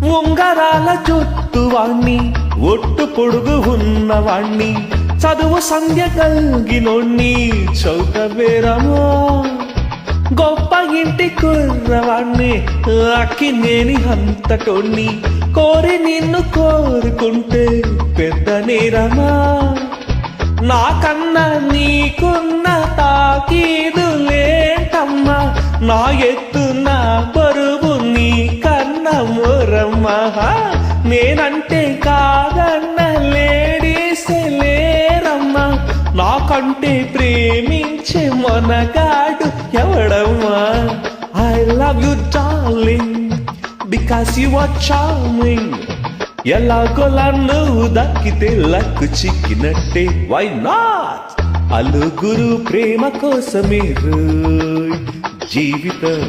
ఉంగరాల జుట్టువాణ్ణి ఒట్టు పొడుగు ఉన్నవాణ్ణి చదువు సంధ్య కలిగినోణ్ణి చౌకబేరమో గొప్ప ఇంటి కుర్రవాణ్ణి అక్కినేని అంతటోణ్ణి కోరి నిన్ను కోరుకుంటే పెద్ద నేరమా నాకన్నా నీకున్న తాకీదు లేటమ్మా నా ఎత్తు నా బరువు నీ కన్నా మోరమ్మా నేనంటే కాదన్న లేడీసే లేరమ్మా నాకంటే ప్రేమించే మనగాడు ఎవడమ్మా I love you darling because you are charming ఎలాగోలా నువ్వు దక్కితే లక్కు చిక్కినట్టే వై నాట్ అలుగురు ప్రేమ కోసమే జీవితం